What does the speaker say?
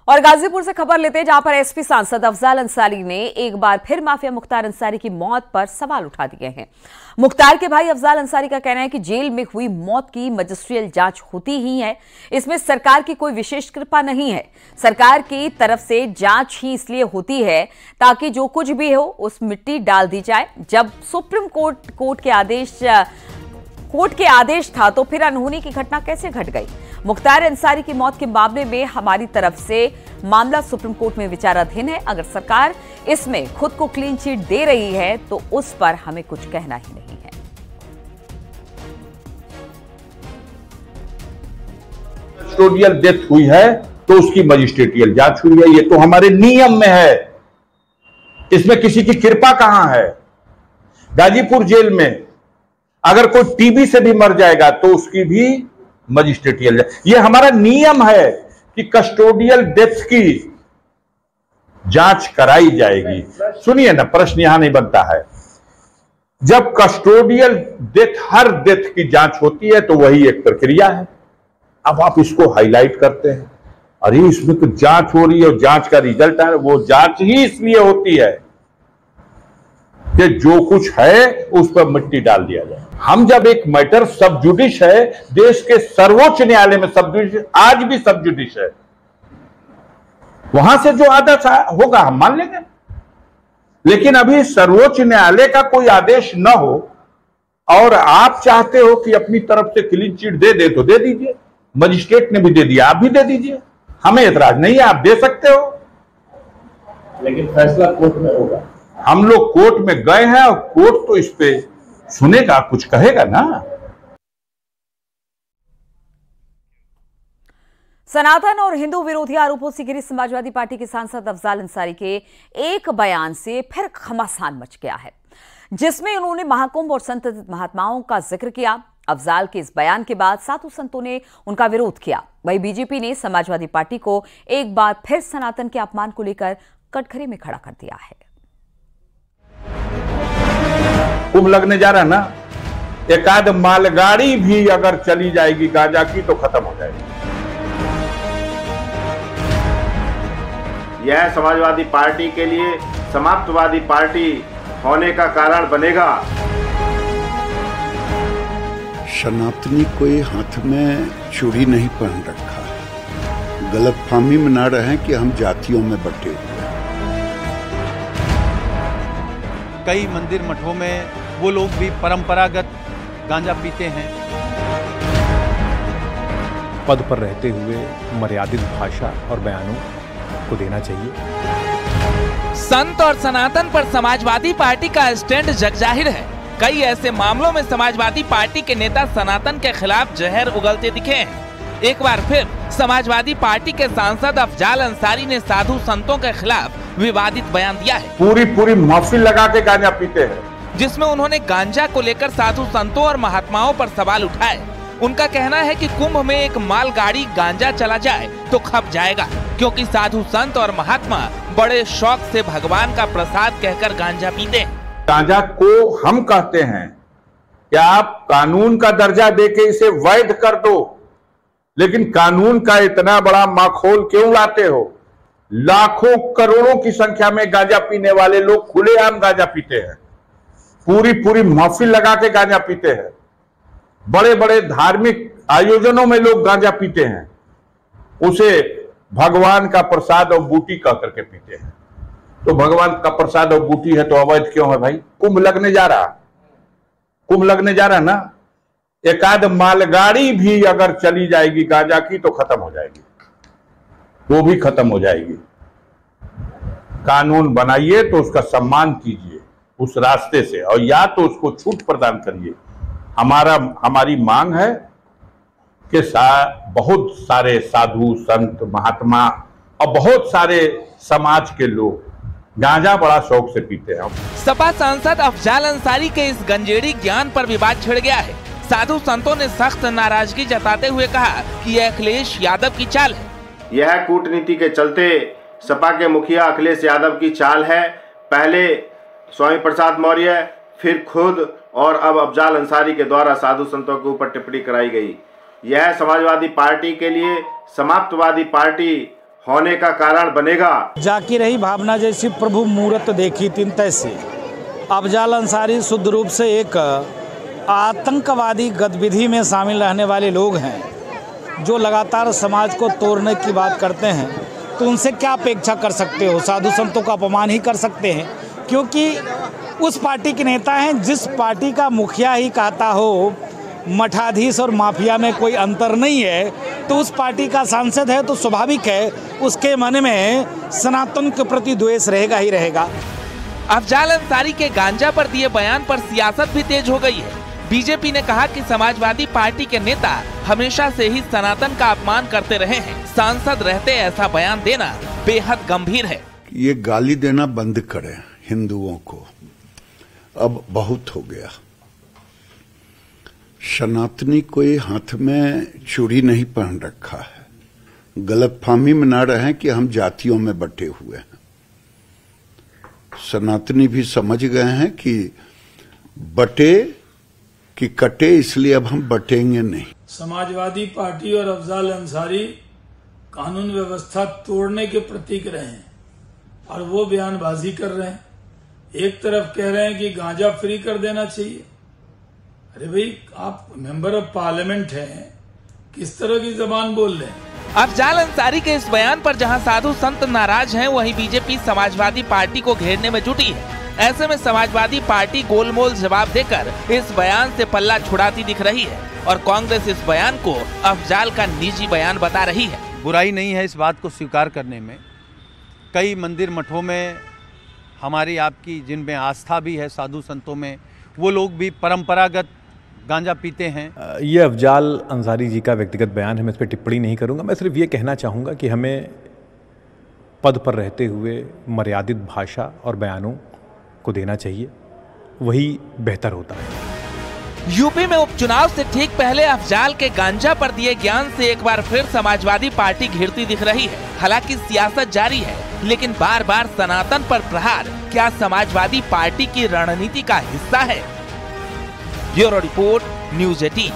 और गाजीपुर से खबर लेते हैं, जहां पर एसपी सांसद अफजाल अंसारी ने एक बार फिर माफिया मुख्तार अंसारी की मौत पर सवाल उठा दिए हैं। मुख्तार के भाई अफजाल अंसारी का कहना है कि जेल में हुई मौत की मजिस्ट्रियल जांच होती ही है, इसमें सरकार की कोई विशेष कृपा नहीं है। सरकार की तरफ से जांच ही इसलिए होती है ताकि जो कुछ भी हो उस मिट्टी डाल दी जाए। जब सुप्रीम कोर्ट के आदेश था तो फिर अनहोनी की घटना कैसे घट गई? मुख्तार अंसारी की मौत के मामले में हमारी तरफ से मामला सुप्रीम कोर्ट में विचाराधीन है। अगर सरकार इसमें खुद को क्लीन चिट दे रही है तो उस पर हमें कुछ कहना ही नहीं है। कस्टोडियल डेथ हुई है तो उसकी मजिस्ट्रेटियल जांच हुई है, ये तो हमारे नियम में है, इसमें किसी की कृपा कहां है। गाजीपुर जेल में अगर कोई टीबी से भी मर जाएगा तो उसकी भी मजिस्ट्रेटियल, ये हमारा नियम है कि कस्टोडियल डेथ की जांच कराई जाएगी। सुनिए ना, प्रश्न यहां नहीं बनता है। जब कस्टोडियल डेथ, हर डेथ की जांच होती है तो वही एक प्रक्रिया है। अब आप इसको हाईलाइट करते हैं, अरे इसमें तो जांच हो रही है और जांच का रिजल्ट है। वो जांच ही इसलिए होती है कि जो कुछ है उस पर मिट्टी डाल दिया जाए। हम जब एक मैटर सब जुडिश है, देश के सर्वोच्च न्यायालय में सब जुडिश, आज भी सब जुडिश है, वहां से जो आदेश होगा हम मान लेंगे। लेकिन अभी सर्वोच्च न्यायालय का कोई आदेश न हो और आप चाहते हो कि अपनी तरफ से क्लीन चिट दे दे तो दे दीजिए। मजिस्ट्रेट ने भी दे दिया, आप भी दे दीजिए, हमें एतराज नहीं है, आप दे सकते हो। लेकिन फैसला कोर्ट में होगा। हम लोग कोर्ट में गए हैं और कोर्ट तो इस पे सुनेगा, कुछ कहेगा ना। सनातन और हिंदू विरोधी आरोपों से घिरी समाजवादी पार्टी के सांसद अफजाल अंसारी के एक बयान से फिर घमासान मच गया है, जिसमें उन्होंने महाकुंभ और संत महात्माओं का जिक्र किया। अफजाल के इस बयान के बाद साधु संतों ने उनका विरोध किया। वहीं बीजेपी ने समाजवादी पार्टी को एक बार फिर सनातन के अपमान को लेकर कटघरे में खड़ा कर दिया है। कुंभ लगने जा रहा है ना, एकाध मालगाड़ी भी अगर चली जाएगी गांजा की तो खत्म हो जाएगी। यह समाजवादी पार्टी के लिए समाप्तवादी पार्टी होने का कारण बनेगा। सनातनी कोई हाथ में चूड़ी नहीं पहन रखा, गलतफहमी में ना रहें कि हम जातियों में बंटे हुए। कई मंदिर मठों में वो लोग भी परंपरागत गांजा पीते हैं। पद पर रहते हुए मर्यादित भाषा और बयानों को देना चाहिए। संत और सनातन पर समाजवादी पार्टी का स्टैंड जगजाहिर है। कई ऐसे मामलों में समाजवादी पार्टी के नेता सनातन के खिलाफ जहर उगलते दिखे हैं। एक बार फिर समाजवादी पार्टी के सांसद अफजाल अंसारी ने साधु संतों के खिलाफ विवादित बयान दिया है। पूरी महफिल लगा के गांजा पीते हैं, जिसमें उन्होंने गांजा को लेकर साधु संतों और महात्माओं पर सवाल उठाए। उनका कहना है कि कुंभ में एक मालगाड़ी गांजा चला जाए तो खप जाएगा, क्योंकि साधु संत और महात्मा बड़े शौक से भगवान का प्रसाद कहकर गांजा पीते हैं। गांजा को हम कहते हैं कि आप कानून का दर्जा देके इसे वैध कर दो, लेकिन कानून का इतना बड़ा माखौल क्यों लाते हो? लाखों करोड़ों की संख्या में गांजा पीने वाले लोग खुलेआम गांजा पीते हैं, पूरी महफिल लगा के गांजा पीते हैं, बड़े बड़े धार्मिक आयोजनों में लोग गांजा पीते हैं, उसे भगवान का प्रसाद और बूटी कह करके पीते हैं। तो भगवान का प्रसाद और बूटी है तो अवैध क्यों है भाई? कुंभ लगने जा रहा ना, एकाध मालगाड़ी भी अगर चली जाएगी गांजा की तो खत्म हो जाएगी, वो भी खत्म हो जाएगी। कानून बनाइए तो उसका सम्मान कीजिए उस रास्ते से, और या तो उसको छूट प्रदान करिए। हमारी मांग है कि बहुत सारे साधु संत महात्मा और बहुत सारे समाज के लोग गांजा बड़ा शौक से पीते हैं। सपा सांसद अफजाल अंसारी के इस गंजेड़ी ज्ञान पर विवाद छिड़ गया है। साधु संतों ने सख्त नाराजगी जताते हुए कहा कि यह अखिलेश यादव की चाल है। यह कूटनीति के चलते सपा के मुखिया अखिलेश यादव की चाल है। पहले स्वामी प्रसाद मौर्य, फिर खुद और अब अफजाल अंसारी के द्वारा साधु संतों के ऊपर टिप्पणी कराई गई। यह समाजवादी पार्टी के लिए समाप्तवादी पार्टी होने का कारण बनेगा। जाकी रही भावना जैसी प्रभु मूरत देखी तीन तैसी। अफजाल अंसारी शुद्ध रूप से एक आतंकवादी गतिविधि में शामिल रहने वाले लोग हैं जो लगातार समाज को तोड़ने की बात करते हैं। तो उनसे क्या अपेक्षा कर सकते हो? साधु संतों का अपमान ही कर सकते हैं, क्योंकि उस पार्टी के नेता हैं जिस पार्टी का मुखिया ही कहता हो मठाधीश और माफिया में कोई अंतर नहीं है, तो उस पार्टी का सांसद है तो स्वाभाविक है उसके मन में सनातन के प्रति द्वेष रहेगा ही रहेगा। अफजाल अंसारी के गांजा पर दिए बयान पर सियासत भी तेज हो गई है। बीजेपी ने कहा कि समाजवादी पार्टी के नेता हमेशा से ही सनातन का अपमान करते रहे हैं। सांसद रहते ऐसा बयान देना बेहद गंभीर है। ये गाली देना बंद करें हिंदुओं को, अब बहुत हो गया। सनातनी कोई हाथ में चूड़ी नहीं पहन रखा है, गलतफहमी में ना रहें कि हम जातियों में बटे हुए हैं। सनातनी भी समझ गए हैं कि बटे कि कटे, इसलिए अब हम बटेंगे नहीं। समाजवादी पार्टी और अफजाल अंसारी कानून व्यवस्था तोड़ने के प्रतीक रहे हैं और वो बयानबाजी कर रहे हैं। एक तरफ कह रहे हैं कि गांजा फ्री कर देना चाहिए। अरे भाई, आप मेंबर ऑफ पार्लियामेंट हैं, किस तरह की जबान बोल रहे हैं? अफजाल अंसारी के इस बयान पर जहां साधु संत नाराज हैं, वहीं बीजेपी समाजवादी पार्टी को घेरने में जुटी है। ऐसे में समाजवादी पार्टी गोलमोल जवाब देकर इस बयान से पल्ला छुड़ाती दिख रही है और कांग्रेस इस बयान को अफजाल का निजी बयान बता रही है। बुराई नहीं है इस बात को स्वीकार करने में। कई मंदिर मठों में हमारी आपकी जिनमें आस्था भी है, साधु संतों में, वो लोग भी परंपरागत गांजा पीते हैं। ये अफजाल अंसारी जी का व्यक्तिगत बयान है, मैं इस पर टिप्पणी नहीं करूंगा। मैं सिर्फ ये कहना चाहूँगा कि हमें पद पर रहते हुए मर्यादित भाषा और बयानों को देना चाहिए, वही बेहतर होता है। यूपी में उपचुनाव से ठीक पहले अफजाल के गांजा पर दिए ज्ञान से एक बार फिर समाजवादी पार्टी घिरती दिख रही है। हालांकि सियासत जारी है, लेकिन बार बार सनातन पर प्रहार क्या समाजवादी पार्टी की रणनीति का हिस्सा है? Bureau report, news 18।